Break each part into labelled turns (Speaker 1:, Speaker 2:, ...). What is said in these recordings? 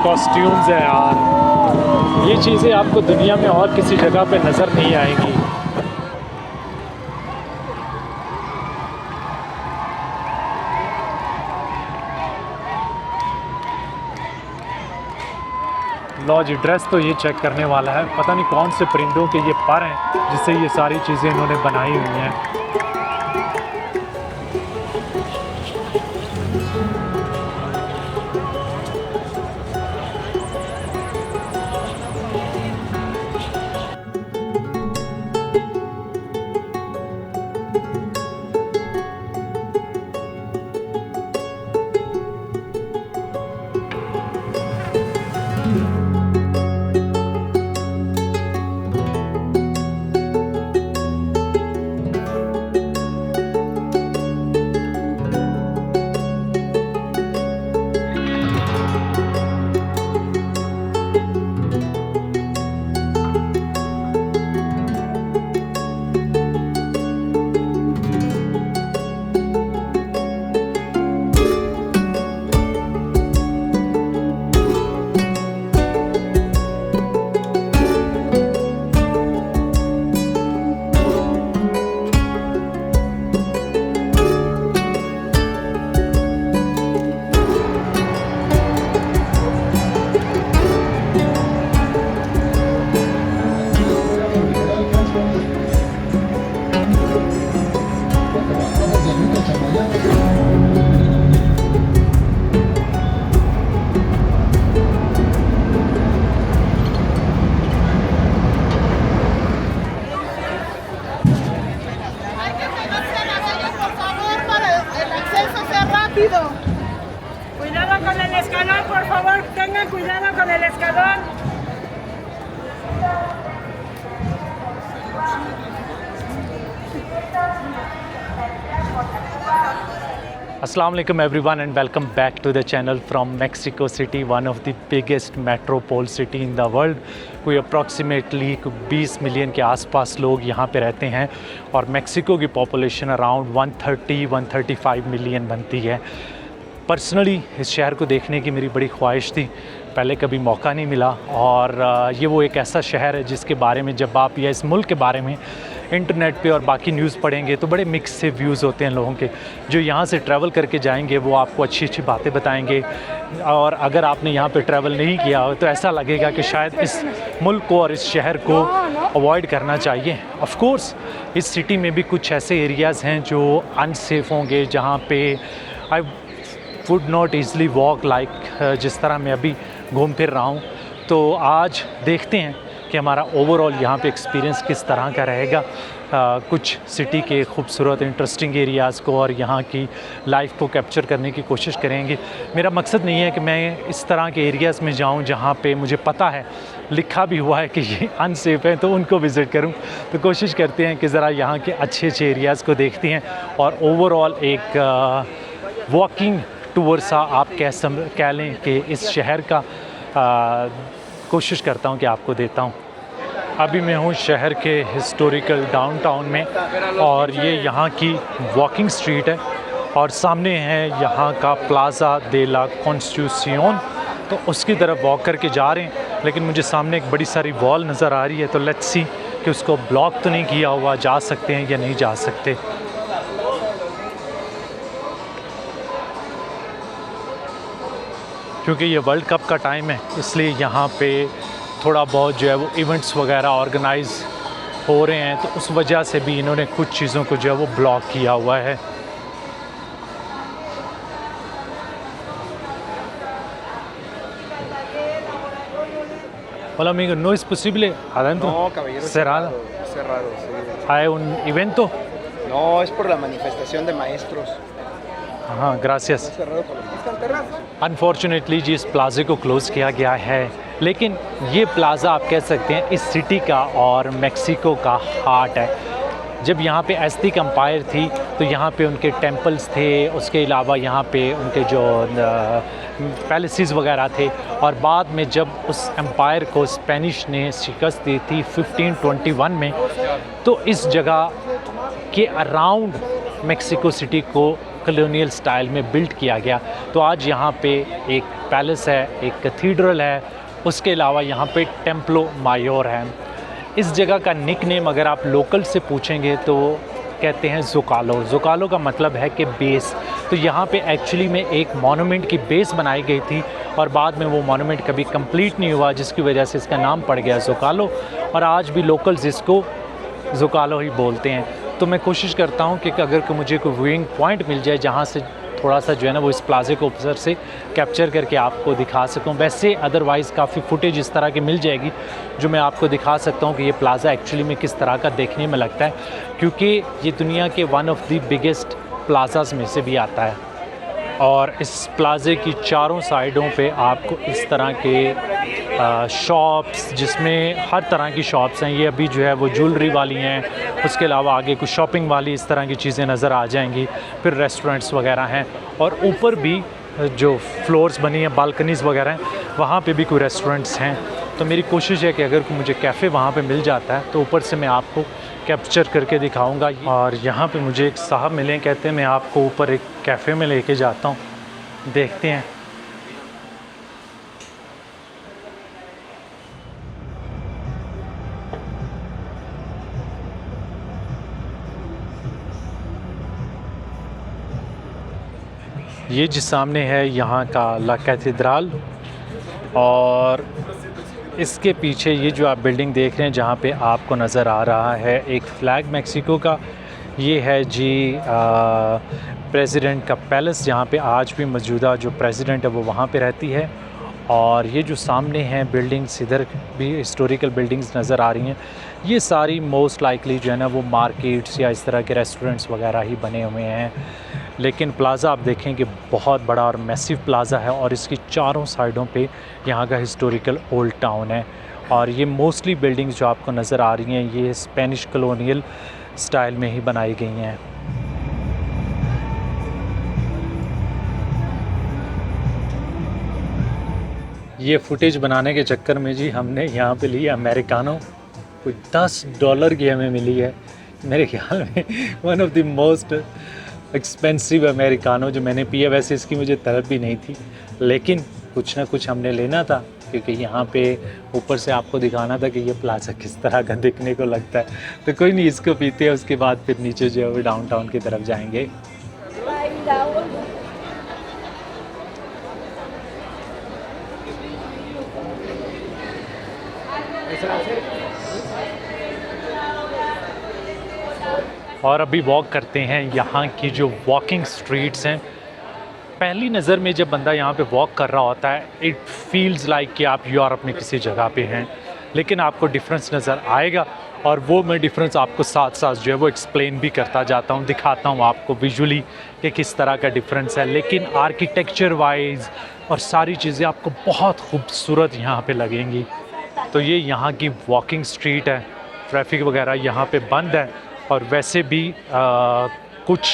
Speaker 1: Costumes हैं यार, ये चीज़ें आपको दुनिया में और किसी जगह पे नज़र नहीं आएंगी। लो जी, ड्रेस तो ये चेक करने वाला है, पता नहीं कौन से परिंदों के ये पर हैं जिससे ये सारी चीज़ें इन्होंने बनाई हुई हैं।
Speaker 2: Cuidado con el escalón, por favor, tengan cuidado con el escalón.
Speaker 1: अस्सलाम वालेकुम everyone and welcome back to the channel from Mexico City, one of the biggest metropole city in the world. कोई अप्रॉक्सीमेटली 20 मिलियन के आसपास लोग यहाँ पे रहते हैं और मेक्सिको की पॉपुलेशन अराउंड 130-135 मिलियन बनती है। पर्सनली इस शहर को देखने की मेरी बड़ी ख्वाहिश थी, पहले कभी मौका नहीं मिला। और ये वो एक ऐसा शहर है जिसके बारे में जब आप या इस मुल्क के बारे में इंटरनेट पे और बाकी न्यूज़ पढ़ेंगे तो बड़े मिक्स से व्यूज़ होते हैं लोगों के। जो यहाँ से ट्रैवल करके जाएंगे वो आपको अच्छी अच्छी बातें बताएंगे, और अगर आपने यहाँ पे ट्रैवल नहीं किया हो तो ऐसा लगेगा कि शायद इस मुल्क को और इस शहर को अवॉइड करना चाहिए। ऑफ़ कोर्स इस सिटी में भी कुछ ऐसे एरियाज़ हैं जो अनसेफ़ होंगे, जहाँ पे I would not easily walk like जिस तरह मैं अभी घूम फिर रहा हूँ। तो आज देखते हैं कि हमारा ओवरऑल यहाँ पे एक्सपीरियंस किस तरह का रहेगा। कुछ सिटी के खूबसूरत इंटरेस्टिंग एरियाज़ को और यहाँ की लाइफ को कैप्चर करने की कोशिश करेंगे। मेरा मकसद नहीं है कि मैं इस तरह के एरियाज़ में जाऊँ जहाँ पे मुझे पता है, लिखा भी हुआ है कि ये अनसेफ़ है, तो उनको विज़िट करूँ। तो कोशिश करते हैं कि ज़रा यहाँ के अच्छे अच्छे एरियाज़ को देखते हैं और ओवरऑल एक वॉकिंग टूर सा आप कह लें कि इस शहर का कोशिश करता हूँ कि आपको देता हूँ। अभी मैं हूँ शहर के हिस्टोरिकल डाउनटाउन में और ये यहाँ की वॉकिंग स्ट्रीट है और सामने है यहाँ का प्लाज़ा दे ला कॉन्स्टिट्यूशन। तो उसकी तरफ वॉक करके जा रहे हैं, लेकिन मुझे सामने एक बड़ी सारी वॉल नज़र आ रही है, तो लेट्स सी कि उसको ब्लॉक तो नहीं किया हुआ, जा सकते हैं या नहीं जा सकते। क्योंकि ये वर्ल्ड कप का टाइम है, इसलिए यहाँ पे थोड़ा बहुत जो है वो इवेंट्स वगैरह ऑर्गेनाइज हो रहे हैं, तो उस वजह से भी इन्होंने कुछ चीज़ों को जो है वो ब्लॉक किया हुआ है। Hola amigo, ¿no es posible adentro?
Speaker 3: No, caballero,
Speaker 1: cerrado.
Speaker 3: Cerrado, sí.
Speaker 1: ¿Hay un evento?
Speaker 3: No, es por la manifestación de maestros.
Speaker 1: हाँ, gracias.
Speaker 3: Cerrado por la terraza.
Speaker 1: Unfortunately जी इस प्लाज़े को क्लोज़ किया गया है, लेकिन ये प्लाज़ा आप कह सकते हैं इस सिटी का और मेक्सिको का हार्ट है। जब यहाँ पे एज़्टेक एम्पायर थी तो यहाँ पे उनके टेम्पल्स थे, उसके अलावा यहाँ पे उनके जो पैलेसेस वगैरह थे। और बाद में जब उस एम्पायर को स्पेनिश ने शिकस्त दी थी 1521 में, तो इस जगह के अराउंड मेक्सिको सिटी को कॉलोनियल स्टाइल में बिल्ड किया गया। तो आज यहाँ पे एक पैलेस है, एक कैथीड्रल है, उसके अलावा यहाँ पे टेम्पलो मायोर है। इस जगह का निक नेम अगर आप लोकल से पूछेंगे तो कहते हैं ज़ोकालो। ज़ोकालो का मतलब है कि बेस। तो यहाँ पे एक्चुअली में एक मॉन्यूमेंट की बेस बनाई गई थी और बाद में वो मॉन्यूमेंट कभी कंप्लीट नहीं हुआ, जिसकी वजह से इसका नाम पड़ गया ज़ोकालो, और आज भी लोकल्स इसको ज़ोकालो ही बोलते हैं। तो मैं कोशिश करता हूँ कि अगर कोई मुझे कोई व्यूइंग पॉइंट मिल जाए जहाँ से थोड़ा सा जो है ना वो इस प्लाज़े को ऊपर से कैप्चर करके आपको दिखा सकूं। वैसे अदरवाइज़ काफ़ी फुटेज इस तरह की मिल जाएगी जो मैं आपको दिखा सकता हूं कि ये प्लाज़ा एक्चुअली में किस तरह का देखने में लगता है, क्योंकि ये दुनिया के वन ऑफ द बिगेस्ट प्लाज़ाज़ में से भी आता है। और इस प्लाज़े की चारों साइडों पे आपको इस तरह के शॉप्स, जिसमें हर तरह की शॉप्स हैं, ये अभी जो है वो ज्वेलरी वाली हैं, उसके अलावा आगे कुछ शॉपिंग वाली इस तरह की चीज़ें नज़र आ जाएंगी, फिर रेस्टोरेंट्स वगैरह हैं, और ऊपर भी जो फ्लोर्स बनी हैं, बालकनीज़ वगैरह हैं, वहाँ पे भी कोई रेस्टोरेंट्स हैं। तो मेरी कोशिश है कि अगर मुझे कैफ़े वहाँ पे मिल जाता है तो ऊपर से मैं आपको कैप्चर करके दिखाऊंगा। और यहाँ पे मुझे एक साहब मिले, कहते हैं मैं आपको ऊपर एक कैफ़े में लेके जाता हूँ, देखते हैं। ये जिस सामने है यहाँ का ला कैथेड्रल, और इसके पीछे ये जो आप बिल्डिंग देख रहे हैं जहाँ पे आपको नज़र आ रहा है एक फ़्लैग मेक्सिको का, ये है जी प्रेसिडेंट का पैलेस, जहाँ पे आज भी मौजूदा जो प्रेसिडेंट है वो वहाँ पे रहती है। और ये जो सामने हैं बिल्डिंग्स, इधर भी हिस्टोरिकल बिल्डिंग्स नज़र आ रही हैं, ये सारी मोस्ट लाइकली जो है ना वो मार्केट्स या इस तरह के रेस्टोरेंट्स वगैरह ही बने हुए हैं। लेकिन प्लाज़ा आप देखें कि बहुत बड़ा और मैसिव प्लाज़ा है, और इसकी चारों साइडों पे यहाँ का हिस्टोरिकल ओल्ड टाउन है। और ये मोस्टली बिल्डिंग्स जो आपको नज़र आ रही हैं ये स्पेनिश कॉलोनियल स्टाइल में ही बनाई गई हैं। ये फुटेज बनाने के चक्कर में जी हमने यहाँ पे ली अमेरिकानो, कोई $10 की हमें मिली है, मेरे ख्याल में one of the most expensive americano जो मैंने पिया। वैसे इसकी मुझे तलब भी नहीं थी, लेकिन कुछ ना कुछ हमने लेना था, क्योंकि यहाँ पे ऊपर से आपको दिखाना था कि ये प्लाज़ा किस तरह का दिखने को लगता है। तो कोई नहीं, इसको पीते हैं, उसके बाद फिर नीचे जो है वो डाउनटाउन की तरफ जाएंगे। और अभी वॉक करते हैं यहाँ की जो वॉकिंग स्ट्रीट्स हैं। पहली नज़र में जब बंदा यहाँ पे वॉक कर रहा होता है इट फील्स लाइक कि आप यूरोप में किसी जगह पे हैं, लेकिन आपको डिफरेंस नज़र आएगा, और वो मैं डिफरेंस आपको साथ साथ जो है वो एक्सप्लेन भी करता जाता हूँ, दिखाता हूँ आपको विजुअली कि किस तरह का डिफरेंस है। लेकिन आर्किटेक्चर वाइज और सारी चीज़ें आपको बहुत खूबसूरत यहाँ पे लगेंगी। तो ये यहाँ की वॉकिंग स्ट्रीट है, ट्रैफिक वगैरह यहाँ पे बंद है, और वैसे भी कुछ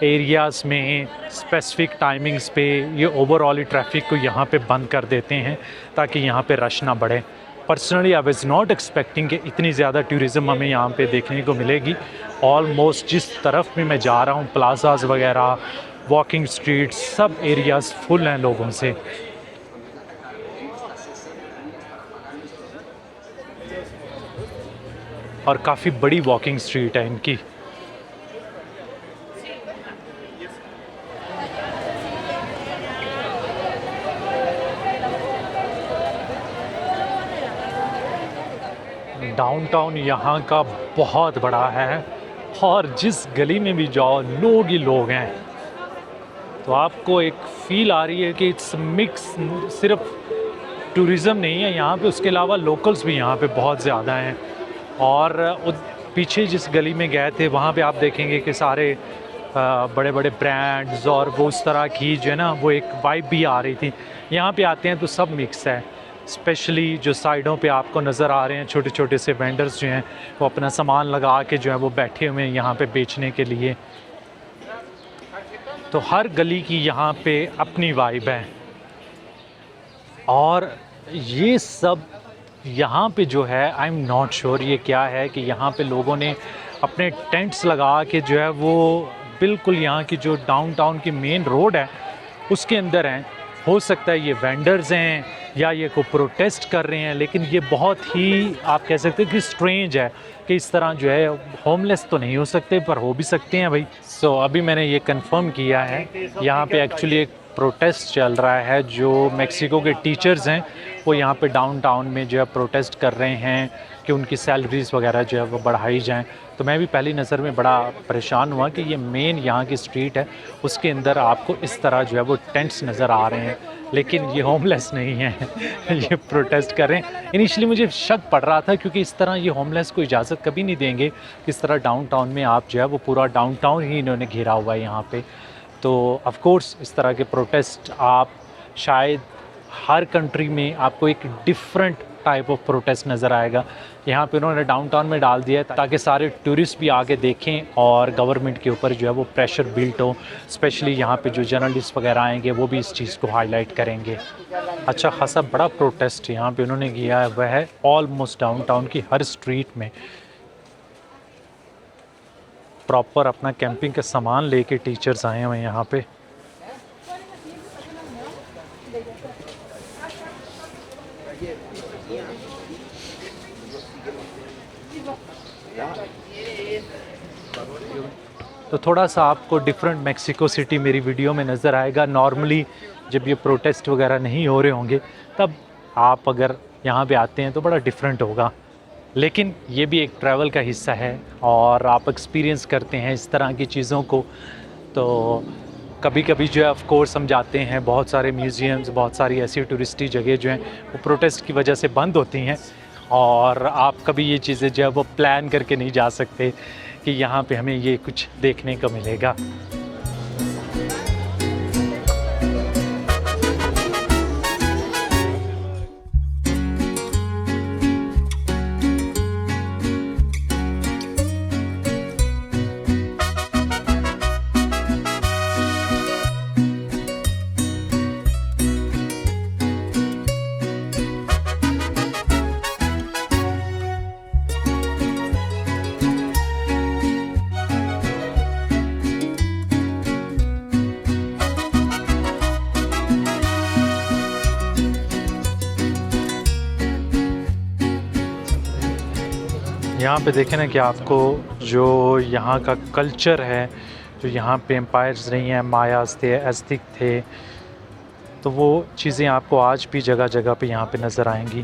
Speaker 1: एरियाज़ में स्पेसिफिक टाइमिंग्स पे ये ओवरऑल ट्रैफिक को यहाँ पे बंद कर देते हैं ताकि यहाँ पे रश ना बढ़े। Personally I was not expecting कि इतनी ज़्यादा टूरिज़म हमें यहाँ पे देखने को मिलेगी। ऑलमोस्ट जिस तरफ भी मैं जा रहा हूँ, प्लाज़ाज़ वगैरह, वॉकिंग स्ट्रीट, सब एरियाज़ फुल हैं लोगों से। और काफ़ी बड़ी वॉकिंग स्ट्रीट है इनकी। डाउनटाउन यहाँ का बहुत बड़ा है, और जिस गली में भी जाओ लोग ही लोग हैं। तो आपको एक फ़ील आ रही है कि इट्स मिक्स, सिर्फ टूरिज़म नहीं है यहाँ पे, उसके अलावा लोकल्स भी यहाँ पे बहुत ज़्यादा हैं। और पीछे जिस गली में गए थे वहाँ पे आप देखेंगे कि सारे बड़े बड़े ब्रांड्स और वो उस तरह की जो है ना वो एक वाइब भी आ रही थी। यहाँ पे आते हैं तो सब मिक्स है, स्पेशली जो साइडों पे आपको नज़र आ रहे हैं छोटे छोटे से वेंडर्स जो हैं वो अपना सामान लगा के जो है वो बैठे हुए हैं यहाँ पे बेचने के लिए। तो हर गली की यहाँ पे अपनी वाइब है। और ये सब यहाँ पे जो है आई एम नॉट श्योर ये क्या है कि यहाँ पे लोगों ने अपने टेंट्स लगा के जो है वो बिल्कुल यहाँ की जो डाउनटाउन की मेन रोड है उसके अंदर हैं, हो सकता है ये वेंडर्स हैं या ये को प्रोटेस्ट कर रहे हैं, लेकिन ये बहुत ही आप कह सकते हैं कि स्ट्रेंज है कि इस तरह जो है होमलेस तो नहीं हो सकते पर हो भी सकते हैं भाई। सो अभी मैंने ये कंफर्म किया है, यहाँ पे एक्चुअली एक प्रोटेस्ट चल रहा है। जो मेक्सिको के टीचर्स हैं वो यहाँ पे डाउनटाउन में जो है प्रोटेस्ट कर रहे हैं कि उनकी सैलरीज़ वगैरह जो है वो बढ़ाई जाएं। तो मैं भी पहली नज़र में बड़ा परेशान हुआ कि ये मेन यहाँ की स्ट्रीट है, उसके अंदर आपको इस तरह जो है वो टेंट्स नज़र आ रहे हैं, लेकिन ये होमलेस नहीं है ये प्रोटेस्ट कर रहे हैं। इनिशियली मुझे शक पड़ रहा था क्योंकि इस तरह ये होमलेस को इजाज़त कभी नहीं देंगे, इस तरह डाउनटाउन में आप जो है वो पूरा डाउनटाउन ही इन्होंने घेरा हुआ है यहाँ पे। तो ऑफ़ कोर्स इस तरह के प्रोटेस्ट आप शायद हर कंट्री में आपको एक डिफरेंट टाइप ऑफ प्रोटेस्ट नज़र आएगा। यहाँ पे उन्होंने डाउनटाउन में डाल दिया है ताकि सारे टूरिस्ट भी आके देखें और गवर्नमेंट के ऊपर जो है वो प्रेशर बिल्ट हो। स्पेशली यहाँ पे जो जर्नलिस्ट वगैरह आएंगे वो भी इस चीज़ को हाईलाइट करेंगे। अच्छा खासा बड़ा प्रोटेस्ट यहाँ पे उन्होंने किया है, वह है ऑलमोस्ट डाउनटाउन की हर स्ट्रीट में। प्रॉपर अपना कैंपिंग का सामान लेके टीचर्स आए हुए हैं यहाँ पे। तो थोड़ा सा आपको डिफरेंट मेक्सिको सिटी मेरी वीडियो में नज़र आएगा। नॉर्मली जब ये प्रोटेस्ट वगैरह नहीं हो रहे होंगे तब आप अगर यहाँ पे आते हैं तो बड़ा डिफरेंट होगा, लेकिन ये भी एक ट्रैवल का हिस्सा है और आप एक्सपीरियंस करते हैं इस तरह की चीज़ों को। तो कभी कभी जो है ऑफ कोर्स हम जाते हैं, बहुत सारे म्यूज़ियम्स, बहुत सारी ऐसी टूरिस्टी जगह जो हैं वो प्रोटेस्ट की वजह से बंद होती हैं और आप कभी ये चीज़ें जो है वो प्लान करके नहीं जा सकते कि यहाँ पे हमें ये कुछ देखने को मिलेगा। यहाँ पे देखें ना कि आपको जो यहाँ का कल्चर है, जो यहाँ पे एम्पायर्स रही हैं, मायास थे, एज़्टेक थे, तो वो चीज़ें आपको आज भी जगह जगह पे यहाँ पे नज़र आएंगी।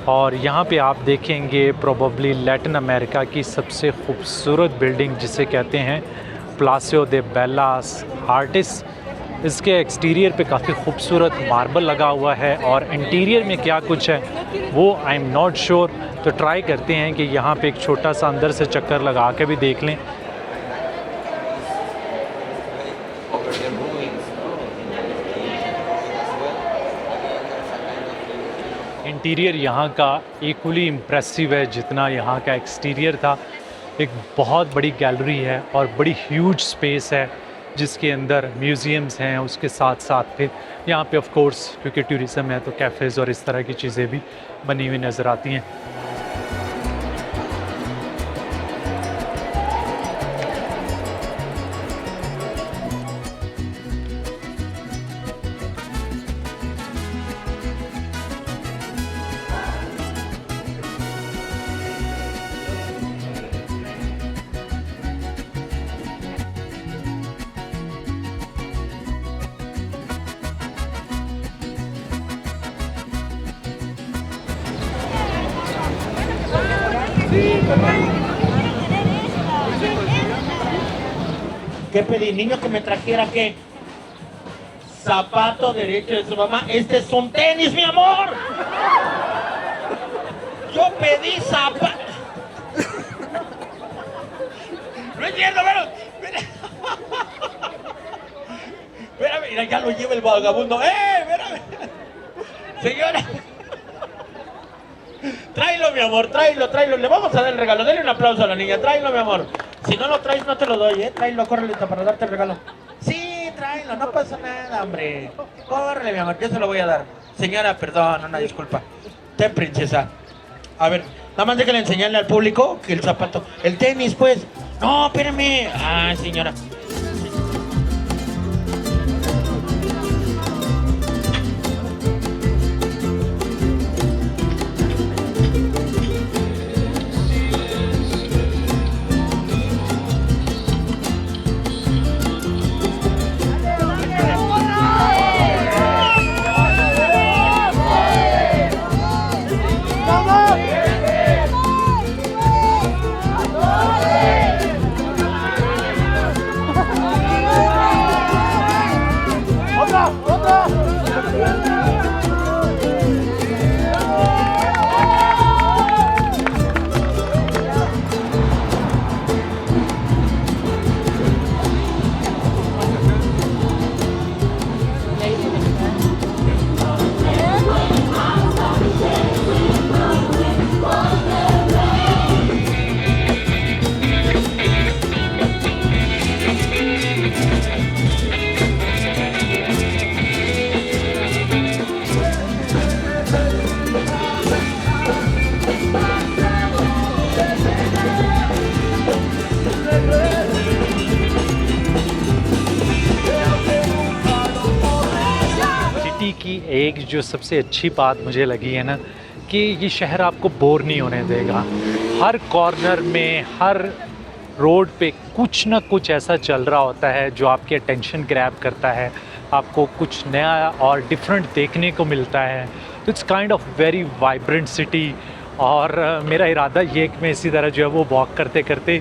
Speaker 1: और यहाँ पे आप देखेंगे प्रोबेबली लैटिन अमेरिका की सबसे खूबसूरत बिल्डिंग जिसे कहते हैं प्लासियो दे बेलास आर्टिस। इसके एक्सटीरियर पे काफ़ी खूबसूरत मार्बल लगा हुआ है और इंटीरियर में क्या कुछ है वो आई एम नॉट श्योर। तो ट्राई करते हैं कि यहाँ पे एक छोटा सा अंदर से चक्कर लगा के भी देख लें। इंटीरियर यहाँ का इक्वली इम्प्रेसिव है जितना यहाँ का एक्सटीरियर था। एक बहुत बड़ी गैलरी है और बड़ी ह्यूज स्पेस है जिसके अंदर म्यूज़ियम्स हैं, उसके साथ साथ फिर यहाँ पे ऑफ कोर्स क्योंकि टूरिज़म है तो कैफ़ेज़ और इस तरह की चीज़ें भी बनी हुई नज़र आती हैं।
Speaker 4: ¿Qué pedí? Niño que me trajera qué. zapato derecho de su mamá. Este es un tenis, mi amor. Yo pedí zapato. No entiendo, pero... Espérame, mira, ya lo lleva el vagabundo. Espérame. Señora. Tráelo, mi amor, tráelo. Le vamos a dar el regalo. Dale un aplauso a la niña. Tráelo, mi amor. Si no lo traes, no te lo doy, Tráelo, córrele para darte el regalo. Sí, tráelo, no pasa nada, hombre. Córrele, mi amor, yo se lo voy a dar. Señora, perdón, una disculpa. Ten, princesa. A ver, nada más déjale enseñarle al público que el zapato... El tenis, pues. No, espérame. Ay, señora.
Speaker 1: City की एक जो सबसे अच्छी बात मुझे लगी है ना कि ये शहर आपको बोर नहीं होने देगा। हर कॉर्नर में, हर रोड पे कुछ ना कुछ ऐसा चल रहा होता है जो आपकी अटेंशन ग्रैब करता है, आपको कुछ नया और डिफरेंट देखने को मिलता है। तो it's kind of very vibrant city. और मेरा इरादा ये है कि मैं इसी तरह जो है वो वॉक करते करते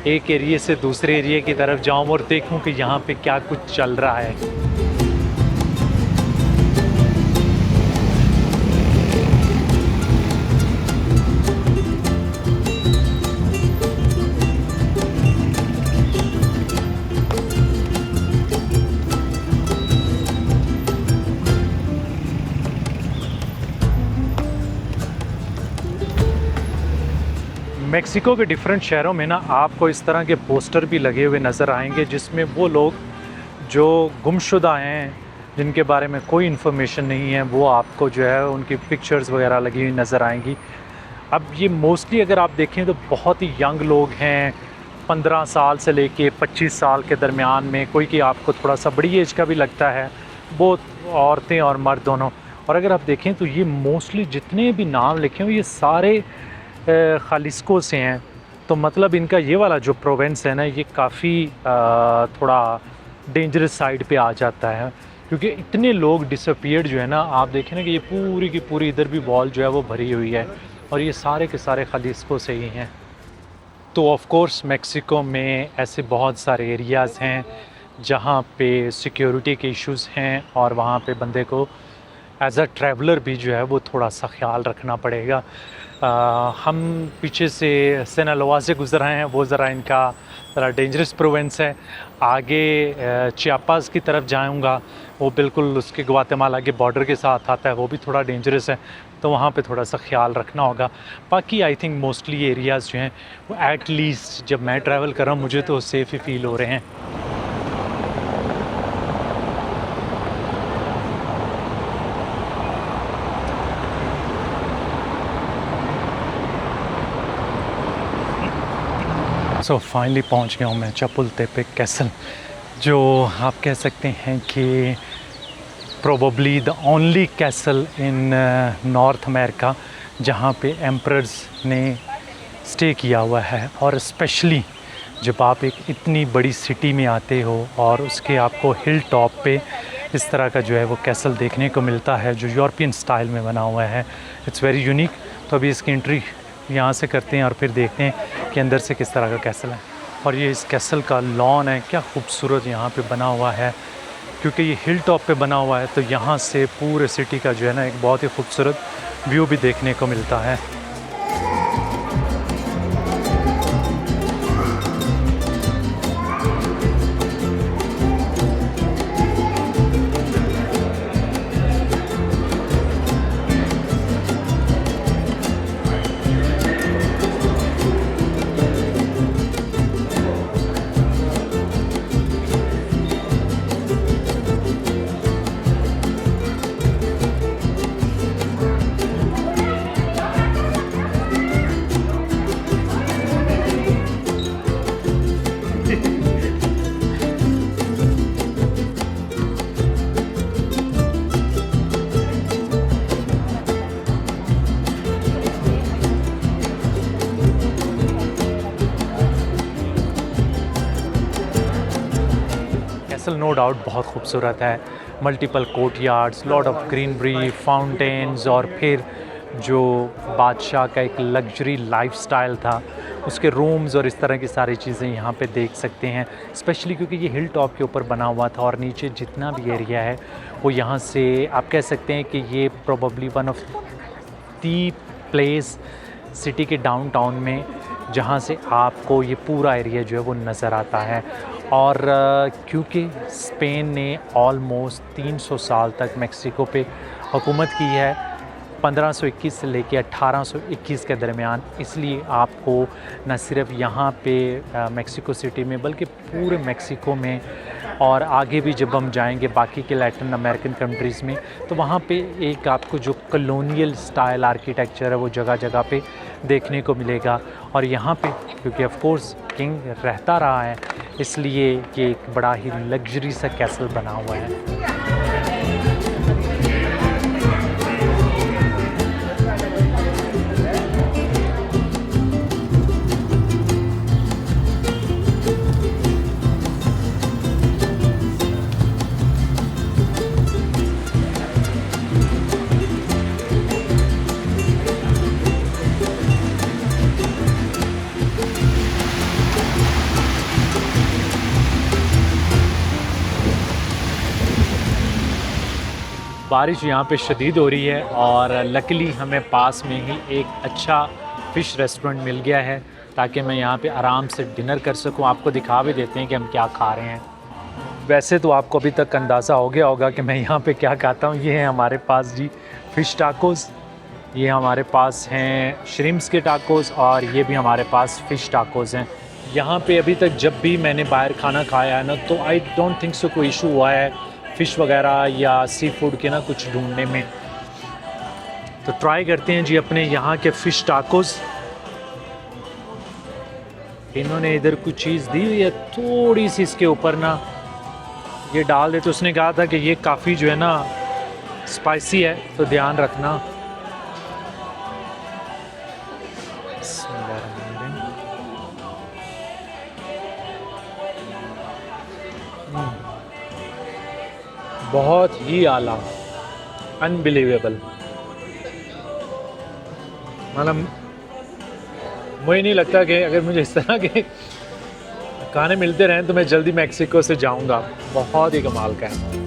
Speaker 1: एक एरिए से दूसरे एरिए की तरफ जाऊँ और देखूँ कि यहाँ पे क्या कुछ चल रहा है। मेक्सिको के डिफरेंट शहरों में ना आपको इस तरह के पोस्टर भी लगे हुए नज़र आएंगे जिसमें वो लोग जो गुमशुदा हैं, जिनके बारे में कोई इन्फॉर्मेशन नहीं है, वो आपको जो है उनकी पिक्चर्स वगैरह लगी हुई नज़र आएंगी। अब ये मोस्टली अगर आप देखें तो बहुत ही यंग लोग हैं, 15 साल से लेके 25 साल के दरमियान में, कोई कि आपको थोड़ा सा बड़ी एज का भी लगता है, बहुत औरतें और मर्द दोनों। और अगर आप देखें तो ये मोस्टली जितने भी नाम लिखे हुए ये सारे खालिस्को से हैं। तो मतलब इनका ये वाला जो प्रोविंस है ना, ये काफ़ी थोड़ा डेंजरस साइड पे आ जाता है, क्योंकि इतने लोग डिसअपीयर्ड जो है ना। आप देखें ना कि ये पूरी की पूरी इधर भी वॉल जो है वो भरी हुई है और ये सारे के सारे खालिस्को से ही हैं। तो ऑफ़ कोर्स मेक्सिको में ऐसे बहुत सारे एरियाज़ हैं जहाँ पे सिक्योरिटी के इश्यूज़ हैं और वहाँ पे बंदे को एज़ अ ट्रैवलर भी जो है वो थोड़ा सा ख्याल रखना पड़ेगा। हम पीछे से सिनालोआ से गुज़र रहे हैं, वो ज़रा इनका ज़रा डेंजरस प्रोविंस है। आगे चियापास की तरफ जाऊंगा, वो बिल्कुल उसके ग्वाटेमाला के बॉर्डर के साथ आता है, वो भी थोड़ा डेंजरस है, तो वहाँ पे थोड़ा सा ख्याल रखना होगा। बाकी आई थिंक मोस्टली एरियाज़ जो हैं वो एट लीस्ट जब मैं ट्रैवल कर रहा हूँ मुझे तो सेफ़ ही फ़ील हो रहे हैं। सो फाइनली पहुंच गया हूँ मैं चपुलतेपेक कैसल, जो आप कह सकते हैं कि probably the only castle in north America जहाँ पे एम्परर्स ने स्टे किया हुआ है। और स्पेशली जब आप एक इतनी बड़ी सिटी में आते हो और उसके आपको हिल टॉप पे इस तरह का जो है वो कैसल देखने को मिलता है जो यूरोपियन स्टाइल में बना हुआ है, इट्स वेरी यूनिक। तो अभी इसकी एंट्री यहाँ से करते हैं और फिर देखते हैं कि अंदर से किस तरह का कैसल है। और ये इस कैसल का लॉन है, क्या खूबसूरत यहाँ पे बना हुआ है। क्योंकि ये हिल टॉप पे बना हुआ है, तो यहाँ से पूरे सिटी का जो है ना एक बहुत ही खूबसूरत व्यू भी देखने को मिलता है। कैसल नो डाउट बहुत खूबसूरत है, multiple courtyards, lot of greenery, fountains, और फिर जो बादशाह का एक लग्जरी लाइफस्टाइल था उसके रूम्स और इस तरह की सारी चीज़ें यहाँ पे देख सकते हैं। स्पेशली क्योंकि ये हिल टॉप के ऊपर बना हुआ था और नीचे जितना भी एरिया है वो यहाँ से आप कह सकते हैं कि ये probably one of the place city के डाउनटाउन में जहाँ से आपको ये पूरा एरिया जो है वो नज़र आता है। और क्योंकि स्पेन ने ऑलमोस्ट 300 साल तक मेक्सिको पे हुकूमत की है, 1521 से लेके 1821 के दरमियान, इसलिए आपको न सिर्फ यहाँ पे मेक्सिको सिटी में बल्कि पूरे मेक्सिको में और आगे भी जब हम जाएंगे बाकी के लैटिन अमेरिकन कंट्रीज़ में, तो वहाँ पे एक आपको जो कॉलोनियल स्टाइल आर्किटेक्चर है वो जगह जगह पे देखने को मिलेगा। और यहाँ पे क्योंकि ऑफ कोर्स किंग रहता रहा है, इसलिए ये एक बड़ा ही लग्जरी सा कैसल बना हुआ है। बारिश यहाँ पे शदीद हो रही है और लकीली हमें पास में ही एक अच्छा फ़िश रेस्टोरेंट मिल गया है ताकि मैं यहाँ पे आराम से डिनर कर सकूँ। आपको दिखा भी देते हैं कि हम क्या खा रहे हैं। वैसे तो आपको अभी तक अंदाज़ा हो गया होगा कि मैं यहाँ पे क्या खाता हूँ। ये है हमारे पास जी फ़िश टाकोस, ये हमारे पास हैं श्रिम्प्स के टाकोस और ये भी हमारे पास फ़िश टाकोस हैं। यहाँ पे अभी तक जब भी मैंने बाहर खाना खाया है ना, तो आई डोंट थिंक सो कोई इशू हुआ है फ़िश वगैरह या सी फूड के ना कुछ ढूंढने में। तो ट्राई करते हैं जी अपने यहाँ के फ़िश टाकोस। इन्होंने इधर कुछ चीज़ दी हुई है, थोड़ी सी इसके ऊपर ना ये डाल दे। तो उसने कहा था कि ये काफ़ी जो है ना स्पाइसी है, तो ध्यान रखना। बहुत ही आला, अनबिलीवेबल। मतलब मुझे नहीं लगता कि अगर मुझे इस तरह के खाने मिलते रहें तो मैं जल्दी मैक्सिको से जाऊंगा। बहुत ही कमाल का है।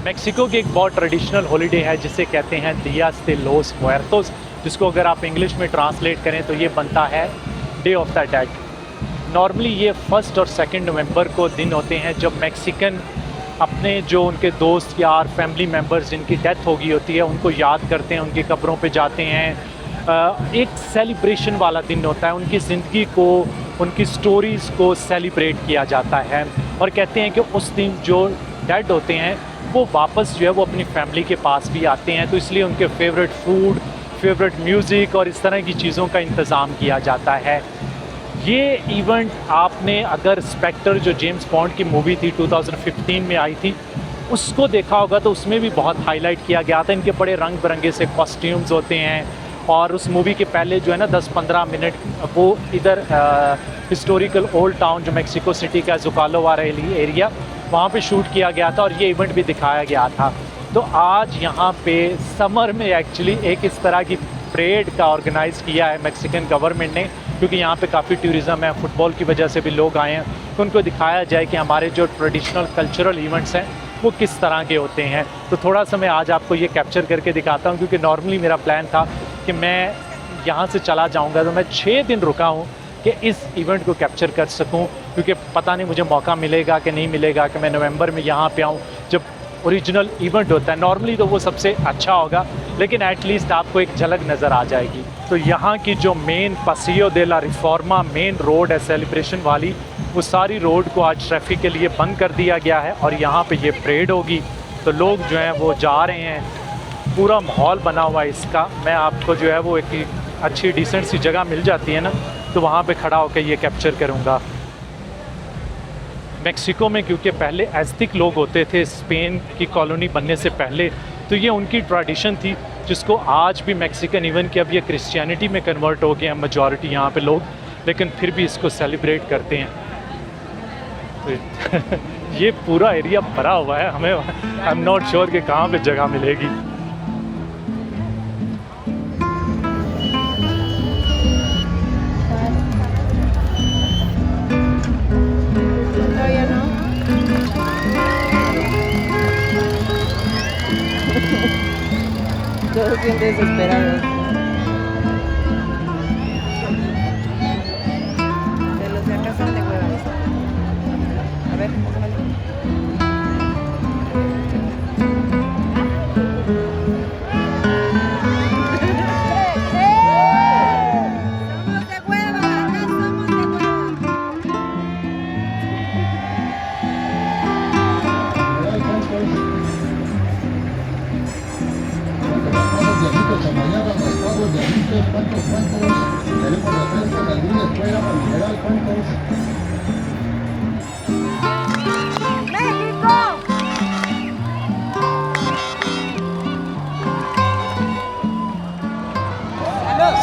Speaker 1: मेक्सिको की एक बहुत ट्रेडिशनल हॉलीडे है जिसे कहते हैं दियास दे लोस मुएर्तोस, जिसको अगर आप इंग्लिश में ट्रांसलेट करें तो ये बनता है day of the dead. Normally ये 1 और 2 नवंबर को दिन होते हैं जब मैक्सिकन अपने जो उनके दोस्त यार फैमिली मेम्बर्स जिनकी डेथ हो गई होती है उनको याद करते हैं, उनकी कब्रों पे जाते हैं। एक सेलिब्रेशन वाला दिन होता है, उनकी ज़िंदगी को, उनकी स्टोरीज़ को सेलिब्रेट किया जाता है। और कहते हैं कि उस दिन जो डेड होते हैं वो वापस जो है वो अपनी फैमिली के पास भी आते हैं, तो इसलिए उनके फेवरेट फूड, फेवरेट म्यूज़िक और इस तरह की चीज़ों का इंतज़ाम किया जाता है। ये इवेंट आपने अगर स्पेक्टर जो जेम्स बॉन्ड की मूवी थी 2015 में आई थी उसको देखा होगा तो उसमें भी बहुत हाईलाइट किया गया था। इनके बड़े रंग बिरंगे से कॉस्ट्यूम्स होते हैं और उस मूवी के पहले जो है ना 10-15 मिनट वो इधर हिस्टोरिकल ओल्ड टाउन जो मेक्सिको सिटी का ज़ुकालो वाला एरिया वहाँ पे शूट किया गया था और ये इवेंट भी दिखाया गया था। तो आज यहाँ पे समर में एक्चुअली एक इस तरह की परेड का ऑर्गेनाइज़ किया है मेक्सिकन गवर्नमेंट ने, क्योंकि यहाँ पे काफ़ी टूरिज़्म है, फुटबॉल की वजह से भी लोग आए हैं, तो उनको दिखाया जाए कि हमारे जो ट्रेडिशनल कल्चरल इवेंट्स हैं वो किस तरह के होते हैं। तो थोड़ा सा मैं आज आपको ये कैप्चर करके दिखाता हूँ, क्योंकि नॉर्मली मेरा प्लान था कि मैं यहाँ से चला जाऊँगा तो मैं 6 दिन रुका हूँ कि इस इवेंट को कैप्चर कर सकूँ, क्योंकि पता नहीं मुझे मौका मिलेगा कि नहीं मिलेगा कि मैं नवंबर में यहाँ पे आऊँ जब ओरिजिनल इवेंट होता है। नॉर्मली तो वो सबसे अच्छा होगा, लेकिन एटलीस्ट आपको एक झलक नज़र आ जाएगी। तो यहाँ की जो मेन पासियो दे ला रिफॉर्मा मेन रोड है सेलिब्रेशन वाली, वो सारी रोड को आज ट्रैफिक के लिए बंद कर दिया गया है और यहाँ पे ये परेड होगी। तो लोग जो हैं वो जा रहे हैं, पूरा माहौल बना हुआ है इसका। मैं आपको जो है वो एक अच्छी डिसेंट सी जगह मिल जाती है ना, तो वहाँ पे खड़ा होकर ये कैप्चर करूँगा। मेक्सिको में क्योंकि पहले एज़्टेक लोग होते थे स्पेन की कॉलोनी बनने से पहले, तो ये उनकी ट्रेडिशन थी जिसको आज भी मेक्सिकन इवन कि अब ये क्रिश्चियनिटी में कन्वर्ट हो गए हैं मेजॉरिटी यहाँ पे लोग, लेकिन फिर भी इसको सेलिब्रेट करते हैं। तो ये पूरा एरिया भरा हुआ है, हमें आई एम नॉट श्योर कि कहाँ पे जगह मिलेगी।
Speaker 5: Todos bien desesperados. De los de acá son de huevas. A ver, somos de hueva, acá somos de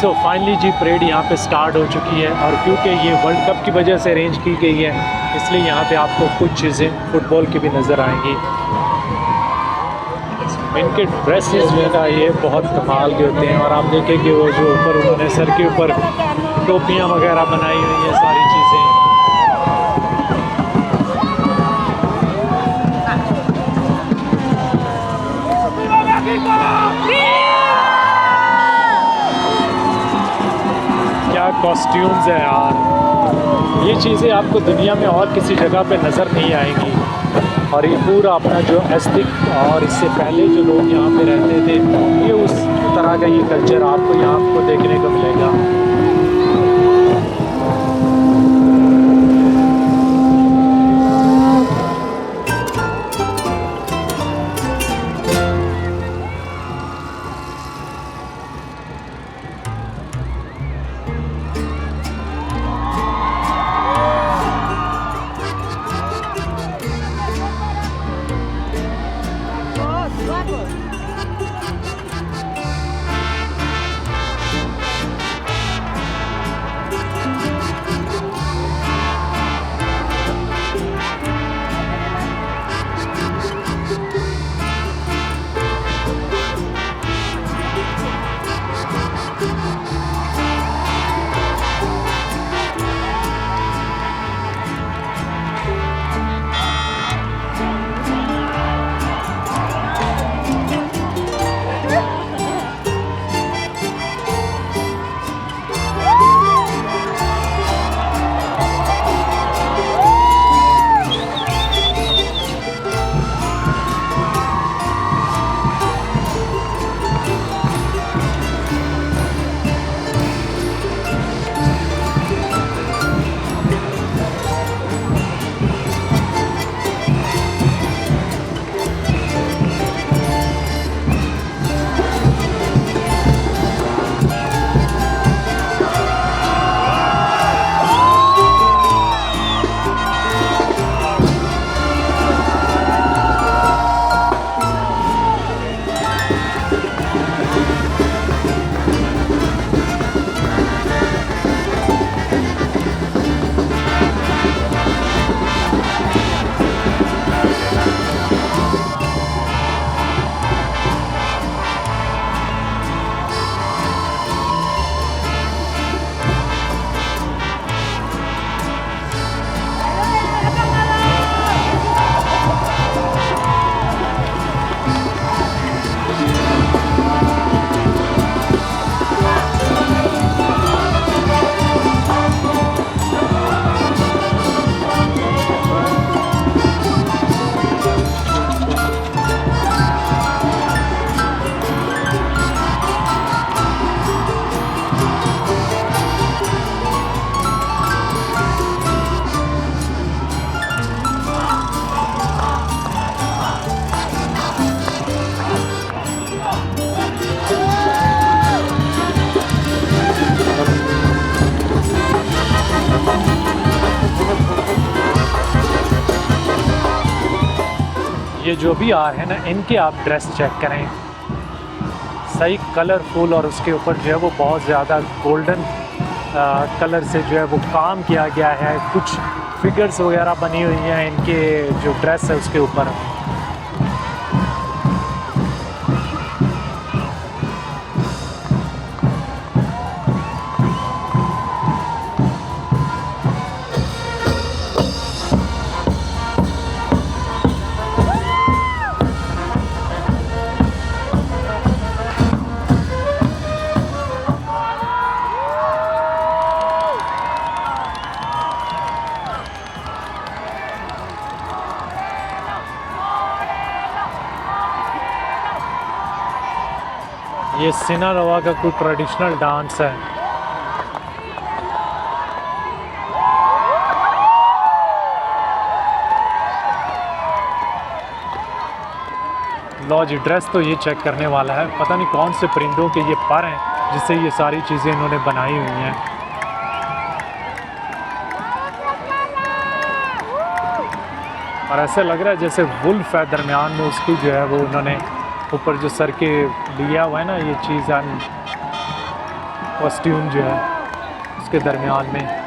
Speaker 1: so finally जी परेड यहाँ पे स्टार्ट हो चुकी है और क्योंकि ये वर्ल्ड कप की वजह से अरेंज की गई है इसलिए यहाँ पे आपको कुछ चीज़ें फुटबॉल की भी नज़र आएंगी। इनके ड्रेसेस जो है ना ये बहुत कमाल के होते हैं और आप देखेंगे वो जो ऊपर उन्होंने सर के ऊपर टोपियाँ वगैरह बनाई हुई हैं सारी चीज़ें। क्या कॉस्ट्यूम्स है यार, ये चीज़ें आपको दुनिया में और किसी जगह पे नज़र नहीं आएंगी। और ये पूरा अपना जो एस्थेटिक और इससे पहले जो लोग यहाँ पे रहते थे ये उस तरह का ये कल्चर आपको यहाँ को देखने को मिलेगा। ये जो भी आ रहे हैं ना, इनके आप ड्रेस चेक करें, सही कलरफुल, और उसके ऊपर जो है वो बहुत ज़्यादा गोल्डन कलर से जो है वो काम किया गया है। कुछ फिगर्स वगैरह बनी हुई हैं इनके जो ड्रेस है उसके ऊपर। ये सिनारवा का कोई ट्रेडिशनल डांस है। लो जी, ड्रेस तो ये चेक करने वाला है। पता नहीं कौन से परिंदों के ये पर हैं जिससे ये सारी चीज़ें इन्होंने बनाई हुई हैं। और ऐसा लग रहा है जैसे वुल्फ है दरमियान में उसकी जो है वो उन्होंने ऊपर जो सर के लिया हुआ है ना ये चीज़, कॉस्ट्यूम जो है उसके दरमियान में।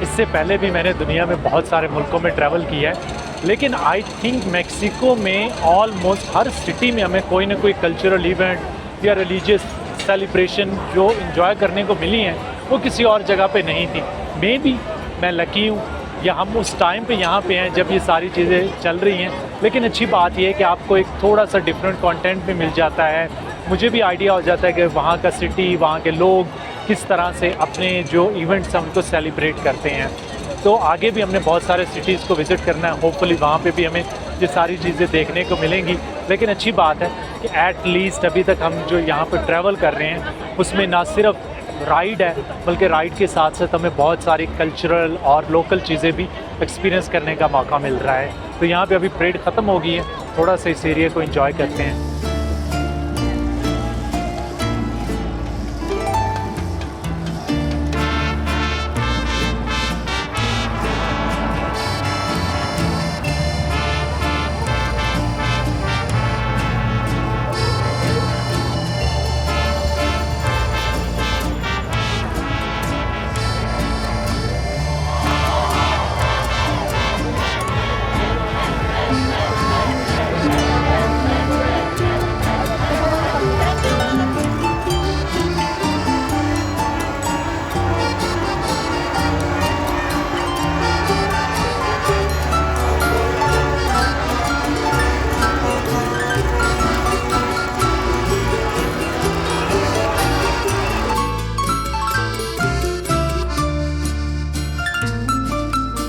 Speaker 1: इससे पहले भी मैंने दुनिया में बहुत सारे मुल्कों में ट्रैवल किया है, लेकिन आई थिंक मेक्सिको में ऑलमोस्ट हर सिटी में हमें कोई ना कोई कल्चरल इवेंट या रिलीजियस सेलिब्रेशन जो इंजॉय करने को मिली हैं वो किसी और जगह पे नहीं थी। मे बी मैं लकी हूँ या हम उस टाइम पे यहाँ पे हैं जब ये सारी चीज़ें चल रही हैं, लेकिन अच्छी बात यह है कि आपको एक थोड़ा सा डिफरेंट कंटेंट भी मिल जाता है। मुझे भी आइडिया हो जाता है कि वहाँ का सिटी, वहाँ के लोग किस तरह से अपने जो इवेंट्स हैं उनको सेलिब्रेट करते हैं। तो आगे भी हमने बहुत सारे सिटीज़ को विज़िट करना है, होपफुली वहाँ पे भी हमें ये सारी चीज़ें देखने को मिलेंगी। लेकिन अच्छी बात है कि एट लीस्ट अभी तक हम जो यहाँ पर ट्रैवल कर रहे हैं उसमें ना सिर्फ राइड है बल्कि राइड के साथ साथ हमें बहुत सारी कल्चरल और लोकल चीज़ें भी एक्सपीरियंस करने का मौका मिल रहा है। तो यहाँ पे अभी परेड ख़त्म हो गई है, थोड़ा सा इस एरिया को एंजॉय करते हैं।